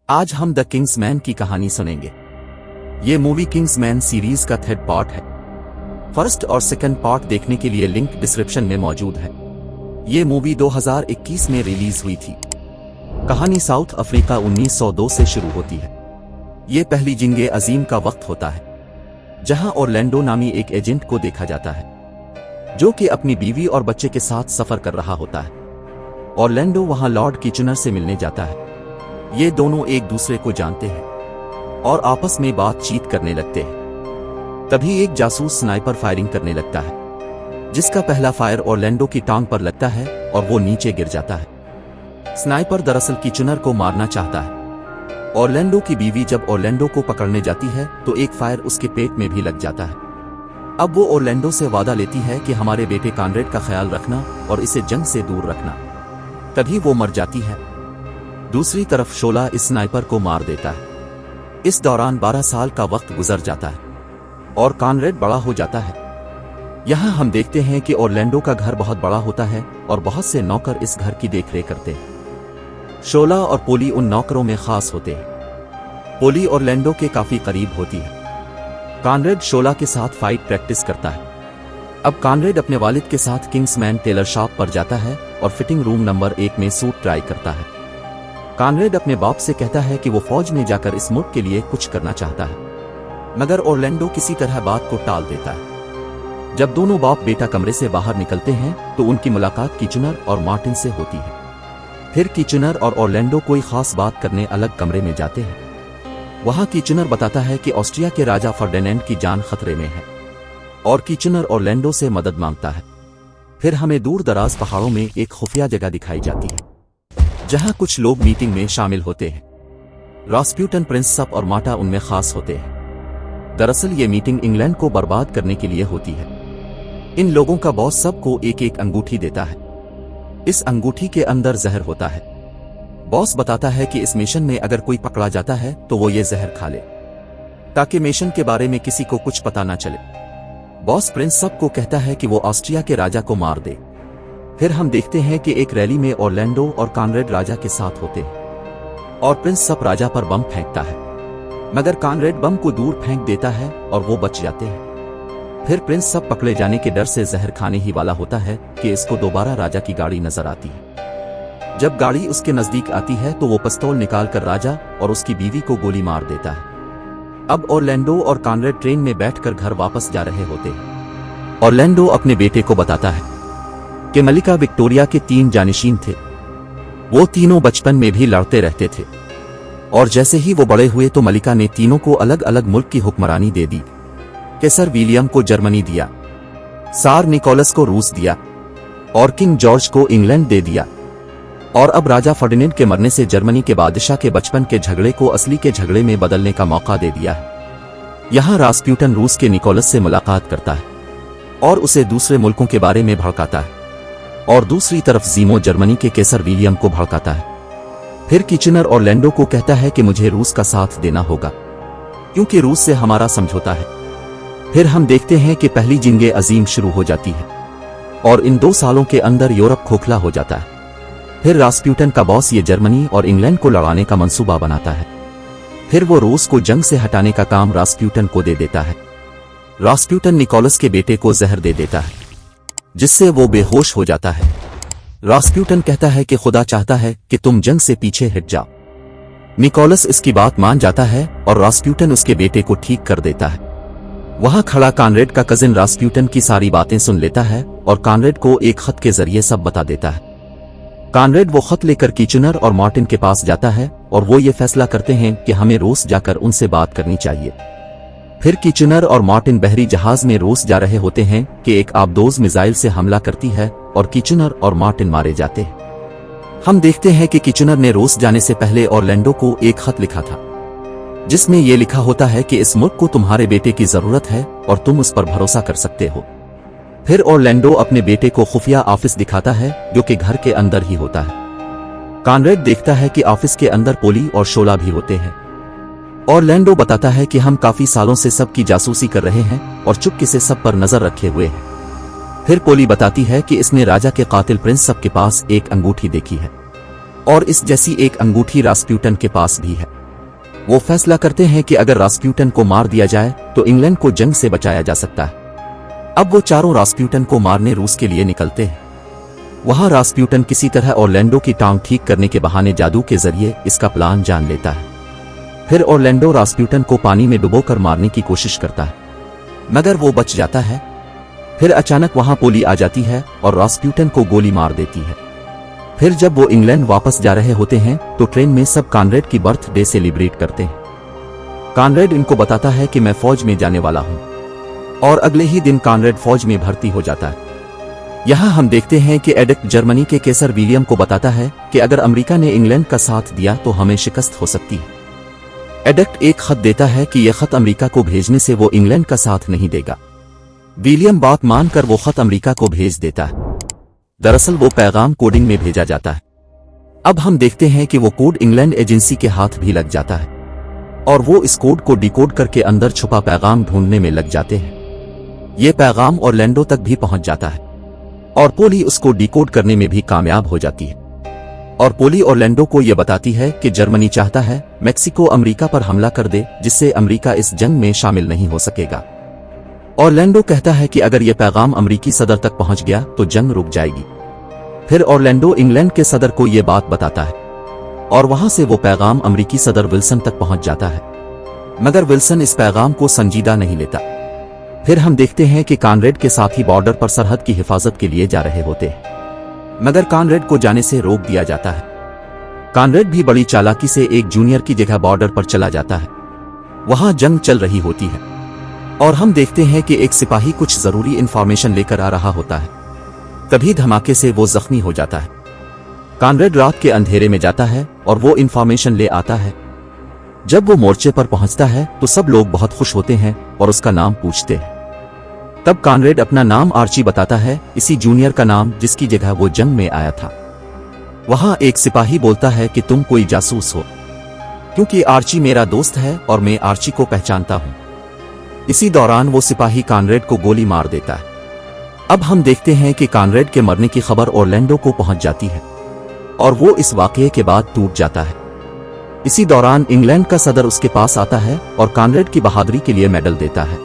आज हम the Kingsman की कहानी सुनेंगे। ये मूवी किंग्समैन सीरीज का थर्ड पार्ट है। फर्स्ट और सेकंड पार्ट देखने के लिए लिंक डिस्क्रिप्शन में मौजूद है। ये मूवी 2021 में रिलीज हुई थी। कहानी साउथ अफ्रीका 1902 से शुरू होती है। ये पहली जंगे अजीम का वक्त होता है, जहां ऑरलैंडो नामी एक एजेंट को देखा जाता है, जो कि अपनी बीवी और बच्चे के साथ सफर कर रहा होता है। ऑरलैंडो वहां लॉर्ड किचनर से मिलने जाता है। ये दोनों एक दूसरे को जानते हैं और आपस में बातचीत करने लगते हैं। तभी एक जासूस स्नाइपर फायरिंग करने लगता है, जिसका पहला फायर ऑरलैंडो की टांग पर लगता है और वो नीचे गिर जाता है। स्नाइपर दरअसल किचनर को मारना चाहता है। ऑरलैंडो की बीवी जब ऑरलैंडो को पकड़ने जाती है तो एक फायर उसके पेट में भी लग जाता है। अब वो ऑरलैंडो से वादा लेती है कि हमारे बेटे कॉनरेड का ख्याल रखना और इसे जंग से दूर रखना। तभी वो मर जाती है। दूसरी तरफ शोला इस स्नाइपर को मार देता है। इस दौरान 12 साल का वक्त गुजर जाता है और कॉनरेड बड़ा हो जाता है। यहां हम देखते हैं कि ऑरलैंडो का घर बहुत बड़ा होता है और बहुत से नौकर इस घर की देखरेख करते हैं। शोला और पोली उन नौकरों में खास होते हैं। पोली ऑरलैंडो के काफी करीब होती है। कॉनरेड शोला के साथ फाइट प्रैक्टिस करता है। अब कॉनरेड अपने वालिद के साथ किंग्समैन टेलर शॉप पर जाता है और फिटिंग रूम नंबर 1 में सूट ट्राई करता है। कॉनरेड अपने बाप से कहता है कि वो फौज में जाकर इस मुल्क के लिए कुछ करना चाहता है, मगर ऑरलैंडो किसी तरह बात को टाल देता है। जब दोनों बाप बेटा कमरे से बाहर निकलते हैं तो उनकी मुलाकात किचनर और मार्टिन से होती है। फिर किचनर और ऑरलैंडो कोई खास बात करने अलग कमरे में जाते हैं। वहां किचनर बताता है कि ऑस्ट्रिया के राजा फर्डिनेंड की जान खतरे में है और किचनर ऑरलैंडो से मदद मांगता है। फिर हमें दूर दराज पहाड़ों में एक खुफिया जगह दिखाई जाती है, जहां कुछ लोग मीटिंग में शामिल होते हैं। रास्पुटिन, प्रिंसेप और माटा उनमें खास होते हैं। दरअसल ये मीटिंग इंग्लैंड को बर्बाद करने के लिए होती है। इन लोगों का बॉस सबको एक एक अंगूठी देता है। इस अंगूठी के अंदर जहर होता है। बॉस बताता है कि इस मिशन में अगर कोई पकड़ा जाता है तो वो ये जहर खा ले, ताकि मिशन के बारे में किसी को कुछ पता ना चले। बॉस प्रिंसेप को कहता है कि वो ऑस्ट्रिया के राजा को मार दे। फिर हम देखते हैं कि एक रैली में ऑरलैंडो और कॉनरेड राजा के साथ होते हैं और प्रिंसेप राजा पर बम फेंकता है, मगर कॉनरेड बम को दूर फेंक देता है और वो बच जाते हैं। फिर प्रिंसेप पकड़े जाने के डर से जहर खाने ही वाला होता है कि इसको दोबारा राजा की गाड़ी नजर आती है। जब गाड़ी उसके नजदीक आती है तो वो पिस्तौल निकालकर राजा और उसकी बीवी को गोली मार देता है। अब ऑरलैंडो और कॉनरेड ट्रेन में बैठकर घर वापस जा रहे होते हैं। ऑरलैंडो अपने बेटे को बताता है कि मलिका विक्टोरिया के 3 जानशीन थे। वो तीनों बचपन में भी लड़ते रहते थे और जैसे ही वो बड़े हुए तो मलिका ने तीनों को अलग अलग मुल्क की हुक्मरानी दे दी। कैसर विलियम को जर्मनी दिया, सार निकोलस को रूस दिया और किंग जॉर्ज को इंग्लैंड दे दिया। और अब राजा फर्डिनेंड के मरने से जर्मनी के बादशाह के बचपन के झगड़े को असली के झगड़े में बदलने का मौका दे दिया है। यहां रास्पुटिन रूस के निकोलस से मुलाकात करता है और उसे दूसरे मुल्कों के बारे में भड़काता है, और दूसरी तरफ ज़ीमो जर्मनी के कैसर विलियम को भड़काता है। फिर किचनर ऑरलैंडो को कहता है कि मुझे रूस का साथ देना होगा, क्योंकि रूस से हमारा समझौता है। फिर हम देखते हैं कि पहली जंगे अजीम शुरू हो जाती है और इन 2 सालों के अंदर यूरोप खोखला हो जाता है। फिर रास्पुटिन का बॉस ये जर्मनी और इंग्लैंड को लड़ाने का मंसूबा बनाता है। फिर वो रूस को जंग से हटाने का काम रास्पुटिन को दे देता है। रास्पुटिन निकोलस के बेटे को जहर दे देता है, जिससे वो बेहोश हो जाता है। रास्पुटिन कहता है कि खुदा चाहता है कि तुम जंग से पीछे हट जाओ। निकोलस इसकी बात मान जाता है और रास्पुटिन उसके बेटे को ठीक कर देता है। वहां खड़ा कॉनरेड का कजिन रास्पुटिन की सारी बातें सुन लेता है और कॉनरेड को एक खत के जरिए सब बता देता है। कॉनरेड वो खत लेकर किचनर और मार्टिन के पास जाता है और वो ये फैसला करते हैं कि हमें रूस जाकर उनसे बात करनी चाहिए। फिर किचनर और मार्टिन बहरी जहाज में रूस जा रहे होते हैं कि एक आबदोज मिसाइल से हमला करती है और किचनर और मार्टिन मारे जाते हैं। हम देखते हैं कि किचनर ने रूस जाने से पहले ऑरलैंडो को एक खत लिखा था, जिसमें यह लिखा होता है कि इस मुल्क को तुम्हारे बेटे की जरूरत है और तुम उस पर भरोसा कर सकते हो। फिर ऑरलैंडो अपने बेटे को खुफिया ऑफिस दिखाता है, जो कि घर के अंदर ही होता है। कॉनरेड देखता है कि ऑफिस के अंदर पोली और शोला भी होते हैं। ऑरलैंडो बताता है कि हम काफी सालों से सबकी जासूसी कर रहे हैं और चुपके से सब पर नजर रखे हुए हैं। फिर पोली बताती है कि इसने राजा के कातिल प्रिंसेप के पास एक अंगूठी देखी है और इस जैसी एक अंगूठी रास्पुटिन के पास भी है। वो फैसला करते हैं कि अगर रास्प्यूटन को मार दिया जाए तो इंग्लैंड को जंग से बचाया जा सकता है। अब वो चारों रास्प्यूटन को मारने रूस के लिए निकलते हैं। वहां रास्प्यूटन किसी तरह ऑरलैंडो की टांग ठीक करने के बहाने जादू के जरिए इसका प्लान जान लेता है। फिर ऑरलैंडो रास्प्यूटन को पानी में डुबोकर मारने की कोशिश करता है, मगर वो बच जाता है। फिर अचानक वहां पोली आ जाती है और रास्प्यूटन को गोली मार देती है। फिर जब वो इंग्लैंड वापस जा रहे होते हैं तो ट्रेन में सब कॉनरेड की बर्थडे सेलिब्रेट करते हैं। कॉनरेड इनको बताता है कि मैं फौज में जाने वाला हूं, और अगले ही दिन कॉनरेड फौज में भर्ती हो जाता है। यहां हम देखते हैं कि एडिक्ट जर्मनी के केसर विलियम को बताता है कि अगर अमेरिका ने इंग्लैंड का साथ दिया तो हमें शिकस्त हो सकती है। एडिक्ट एक खत देता है कि यह खत अमेरिका को भेजने से वो इंग्लैंड का साथ नहीं देगा। विलियम बात मानकर वो खत अमेरिका को भेज देता है। दरअसल वो पैगाम कोडिंग में भेजा जाता है। अब हम देखते हैं कि वो कोड इंग्लैंड एजेंसी के हाथ भी लग जाता है, और वो इस कोड को डिकोड करके अंदर छुपा पैगाम ढूंढने में लग जाते हैं। ये पैगाम ऑरलैंडो तक भी पहुंच जाता है, और पोली उसको डिकोड करने में भी कामयाब हो जाती है। और पोली ऑरलैंडो को यह बताती है कि जर्मनी चाहता है मेक्सिको अमेरिका पर हमला कर दे, जिससे अमेरिका इस जंग में शामिल नहीं हो सकेगा। ऑरलैंडो कहता है कि अगर यह पैगाम अमेरिकी सदर तक पहुंच गया तो जंग रुक जाएगी। फिर ऑरलैंडो इंग्लैंड के सदर को यह बात बताता है, और वहां से वो पैगाम अमेरिकी सदर विल्सन तक पहुंच जाता है, मगर विल्सन इस पैगाम को संजीदा नहीं लेता। फिर हम देखते हैं कि कॉनरेड के साथी बॉर्डर पर सरहद की हिफाजत के लिए जा रहे होते हैं, मगर कॉनरेड को जाने से रोक दिया जाता है। कॉनरेड भी बड़ी चालाकी से एक जूनियर की जगह बॉर्डर पर चला जाता है। वहां जंग चल रही होती है, और हम देखते हैं कि एक सिपाही कुछ जरूरी इंफॉर्मेशन लेकर आ रहा होता है। तभी धमाके से वो जख्मी हो जाता है। कॉनरेड रात के अंधेरे में जाता है और वो इंफॉर्मेशन ले आता है। जब वो मोर्चे पर पहुंचता है तो सब लोग बहुत खुश होते हैं और उसका नाम पूछते हैं। तब कॉनरेड अपना नाम आर्ची बताता है, इसी जूनियर का नाम जिसकी जगह वो जंग में आया था। वहां एक सिपाही बोलता है कि तुम कोई जासूस हो, क्योंकि आर्ची मेरा दोस्त है और मैं आर्ची को पहचानता हूं। इसी दौरान वो सिपाही कॉनरेड को गोली मार देता है। अब हम देखते हैं कि कॉनरेड के मरने की खबर ऑरलैंडो को पहुंच जाती है, और वो इस वाकये के बाद टूट जाता है। इसी दौरान इंग्लैंड का सदर उसके पास आता है और कॉनरेड की बहादुरी के लिए मेडल देता है,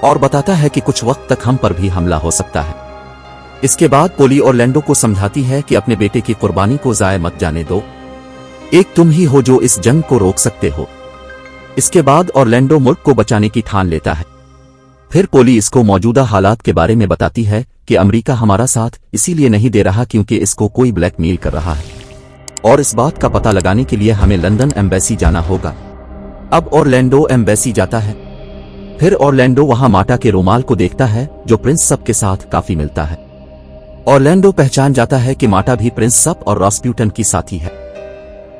और बताता है कि कुछ वक्त तक हम पर भी हमला हो सकता है। इसके बाद पोली ऑरलैंडो को समझाती है कि अपने बेटे की कुर्बानी को जाया मत जाने दो, एक तुम ही हो जो इस जंग को रोक सकते हो। इसके बाद ऑरलैंडो मुल्क को बचाने की ठान लेता है। फिर पोली इसको मौजूदा हालात के बारे में बताती है कि अमेरिका हमारा साथ इसीलिए नहीं दे रहा क्योंकि इसको कोई ब्लैकमेल कर रहा है, और इस बात का पता लगाने के लिए हमें लंदन एम्बेसी जाना होगा। अब ऑरलैंडो एम्बेसी जाता है। फिर ऑरलैंडो वहां माटा के रुमाल को देखता है जो प्रिंस सब के साथ काफी मिलता है। ऑरलैंडो पहचान जाता है कि माटा भी प्रिंस सब और रास्प्यूटन की साथी है।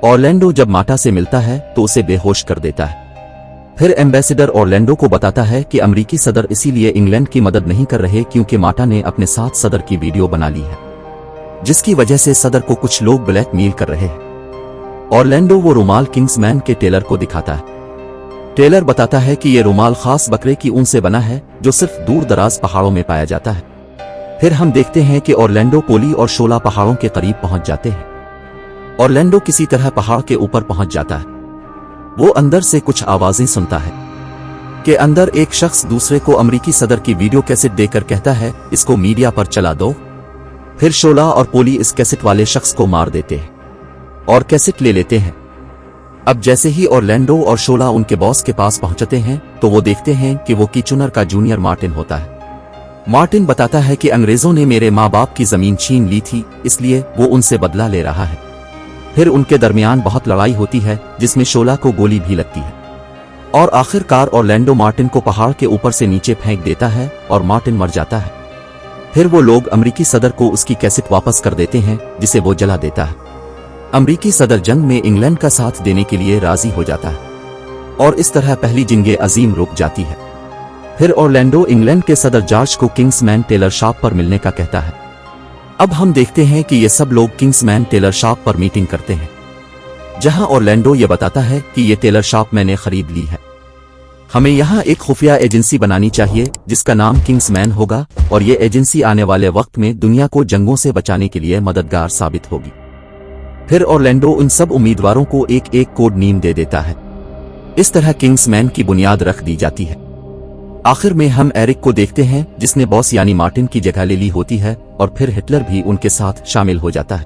ऑरलैंडो जब माटा से मिलता है तो उसे बेहोश कर देता है। फिर एम्बेसडर ऑरलैंडो को बताता है कि अमेरिकी सदर इसीलिए इंग्लैंड की मदद नहीं कर रहे क्योंकि माटा ने अपने साथ सदर की वीडियो बना ली है, जिसकी वजह से सदर को कुछ लोग ब्लैकमेल कर रहे हैं। ऑरलैंडो वो रुमाल किंग्समैन के टेलर को दिखाता है। टेलर बताता है कि ये रुमाल खास बकरे की ऊन से बना है जो सिर्फ दूर दराज पहाड़ों में पाया जाता है। फिर हम देखते हैं कि ऑरलैंडो पोली और शोला पहाड़ों के करीब पहुंच जाते हैं। ऑरलैंडो किसी तरह पहाड़ के ऊपर पहुंच जाता है। वो अंदर से कुछ आवाजें सुनता है कि अंदर एक शख्स दूसरे को अमेरिकी सदर की वीडियो कैसेट देकर कहता है, इसको मीडिया पर चला दो। फिर शोला और पोली इस कैसेट वाले शख्स को मार देते हैं और कैसेट ले लेते हैं। अब जैसे ही ऑरलैंडो और शोला उनके बॉस के पास पहुंचते हैं तो वो देखते हैं कि वो किचुनर का जूनियर मार्टिन होता है। मार्टिन बताता है कि अंग्रेजों ने मेरे माँ बाप की जमीन छीन ली थी, इसलिए वो उनसे बदला ले रहा है। फिर उनके दरमियान बहुत लड़ाई होती है जिसमें शोला को गोली भी लगती है, और आखिरकार ऑरलैंडो मार्टिन को पहाड़ के ऊपर से नीचे फेंक देता है और मार्टिन मर जाता है। फिर वो लोग अमेरिकी सदर को उसकी कैसेट वापस कर देते हैं जिसे वो जला देता है। अमेरिकी सदर जंग में इंग्लैंड का साथ देने के लिए राजी हो जाता है, और इस तरह पहली जंगे अजीम रुक जाती है। फिर ऑरलैंडो इंग्लैंड के सदर जॉर्ज को किंग्समैन टेलर शॉप पर मिलने का कहता है। अब हम देखते हैं कि ये सब लोग किंग्समैन टेलर शॉप पर मीटिंग करते हैं, जहां ऑरलैंडो ये बताता है कि ये टेलर शॉप मैंने खरीद ली है। हमें यहाँ एक खुफिया एजेंसी बनानी चाहिए जिसका नाम किंग्समैन होगा, और ये एजेंसी आने वाले वक्त में दुनिया को जंगों से बचाने के लिए मददगार साबित होगी। फिर ऑरलैंडो उन सब उम्मीदवारों को एक एक कोड नेम दे देता है। इस तरह किंग्समैन की बुनियाद रख दी जाती है। आखिर में हम एरिक को देखते हैं जिसने बॉस यानी मार्टिन की जगह ले ली होती है और फिर हिटलर भी उनके साथ शामिल हो जाता है।